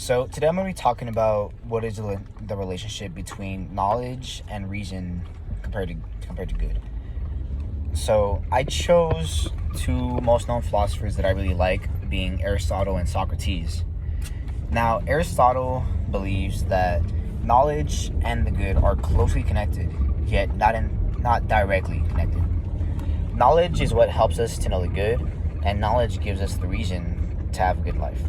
So today I'm going to be talking about what is the relationship between knowledge and reason compared to good. So I chose two most known philosophers that I really like, being Aristotle and Socrates. Now, Aristotle believes that knowledge and the good are closely connected, yet not directly connected. Knowledge is what helps us to know the good, and knowledge gives us the reason to have a good life.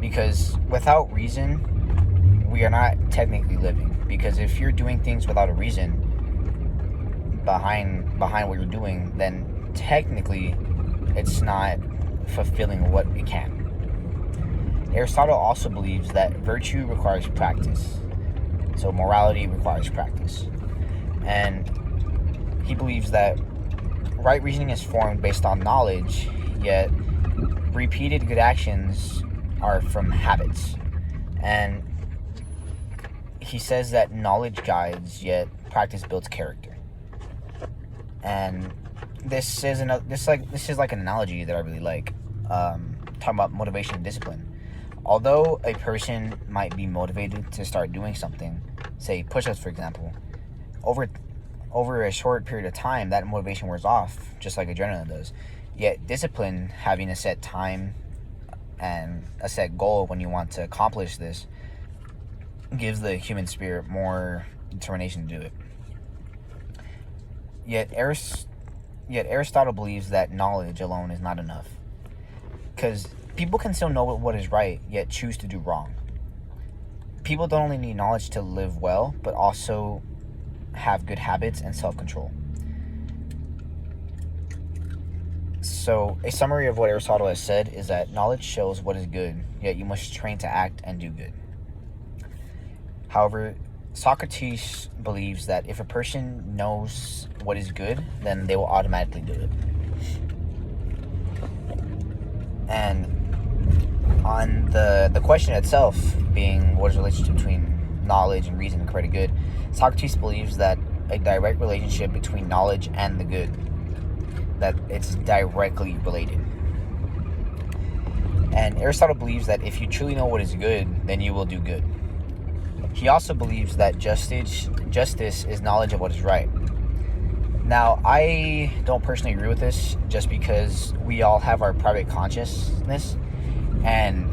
Because without reason, we are not technically living. Because if you're doing things without a reason behind what you're doing, then technically it's not fulfilling what it can. Aristotle also believes that virtue requires practice. So morality requires practice. And he believes that right reasoning is formed based on knowledge, yet repeated good actions are from habits. And he says that knowledge guides, yet practice builds character. And this is like an analogy that I really like, talking about motivation and discipline. Although a person might be motivated to start doing something, say push-ups for example, over a short period of time that motivation wears off, just like adrenaline does. Yet discipline, having a set time and a set goal when you want to accomplish this, gives the human spirit more determination to do it. Yet Aristotle believes that knowledge alone is not enough, because people can still know what is right, yet choose to do wrong. People don't only need knowledge to live well, but also have good habits and self-control. So, a summary of what Aristotle has said is that knowledge shows what is good, yet you must train to act and do good. However, Socrates believes that if a person knows what is good, then they will automatically do it. And on the question itself, being what is the relationship between knowledge and reason compared to good, Socrates believes that a direct relationship between knowledge and the good, that it's directly related. And Aristotle believes that if you truly know what is good, then you will do good. He also believes that justice is knowledge of what is right. Now, I don't personally agree with this, just because we all have our private consciousness, and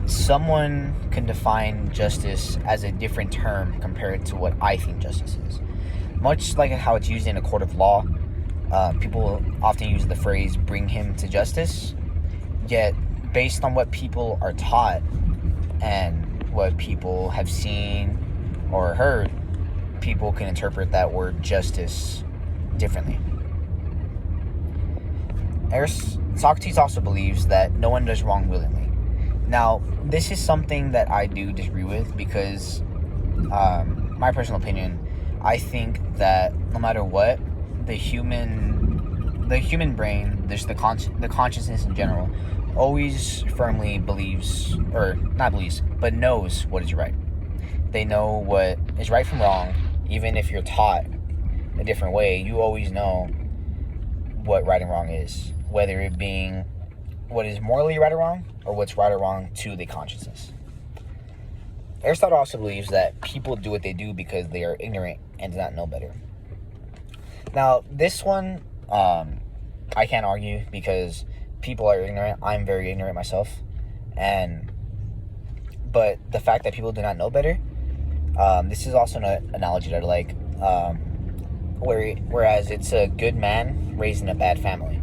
someone can define justice as a different term compared to what I think justice is. Much like how it's used in a court of law, people often use the phrase "bring him to justice," yet based on what people are taught and what people have seen or heard, people can interpret that word justice differently. Socrates also believes that no one does wrong willingly. Now, this is something that I do disagree with, because my personal opinion, I think that no matter what, the human brain, there's the consciousness in general, always firmly believes, or not believes, but knows what is right. They know what is right from wrong. Even if you're taught a different way, you always know what right and wrong is, whether it being what is morally right or wrong, or what's right or wrong to the consciousness. Aristotle also believes that people do what they do because they are ignorant and do not know better. Now, this one, I can't argue, because people are ignorant. I'm very ignorant myself. But the fact that people do not know better, this is also an analogy that I like, whereas it's a good man raised in a bad family.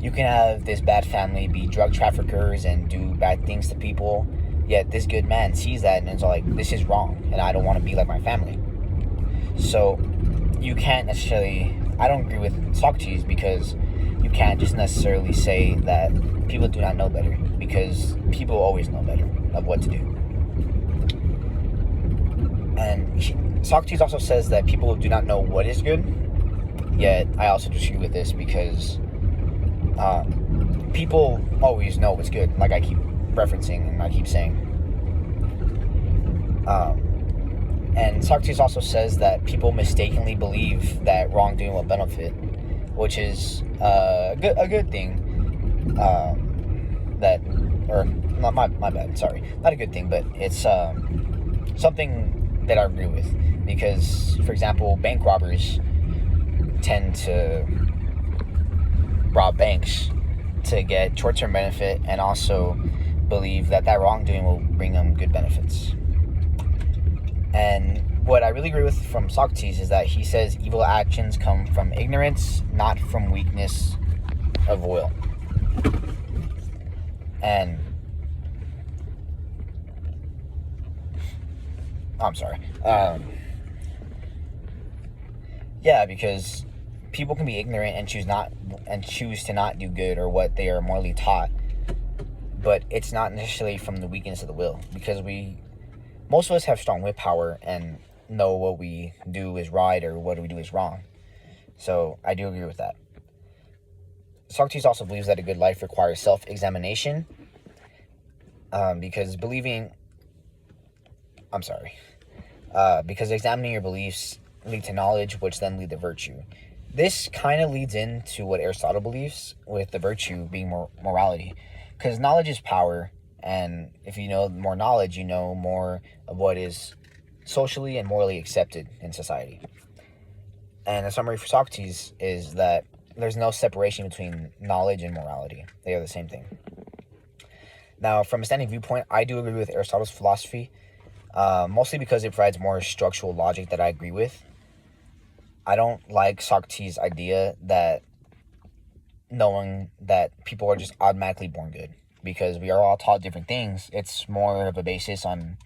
You can have this bad family be drug traffickers and do bad things to people, yet this good man sees that and is like, this is wrong, and I don't want to be like my family. So you can't necessarily, I don't agree with Socrates, because you can't just necessarily say that people do not know better, because people always know better of what to do. And Socrates also says that people do not know what is good, yet I also disagree with this, because people always know what's good, like I keep referencing and I keep saying. And Socrates also says that people mistakenly believe that wrongdoing will benefit, which is a good thing. that, or not my bad, sorry, not a good thing, but it's something that I agree with, because, for example, bank robbers tend to rob banks to get short-term benefit, and also believe that wrongdoing will bring them good benefits. And what I really agree with from Socrates is that he says evil actions come from ignorance, not from weakness of will. And I'm sorry. Yeah, because people can be ignorant and choose to not do good or what they are morally taught, but it's not necessarily from the weakness of the will, because most of us have strong willpower and know what we do is right or what we do is wrong. So I do agree with that. Socrates also believes that a good life requires self-examination, because examining your beliefs lead to knowledge, which then lead to virtue. This kind of leads into what Aristotle believes, with the virtue being morality, because knowledge is power, and if you know more knowledge, you know more of what is socially and morally accepted in society. And the summary for Socrates is that there's no separation between knowledge and morality. They are the same thing. Now, from a standing viewpoint, I do agree with Aristotle's philosophy, mostly because it provides more structural logic that I agree with. I don't like Socrates' idea that knowing that people are just automatically born good, because we are all taught different things. It's more of a basis on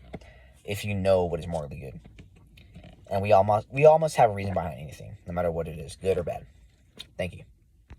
if you know what is morally good. And we all must have a reason behind anything, no matter what it is, good or bad. Thank you.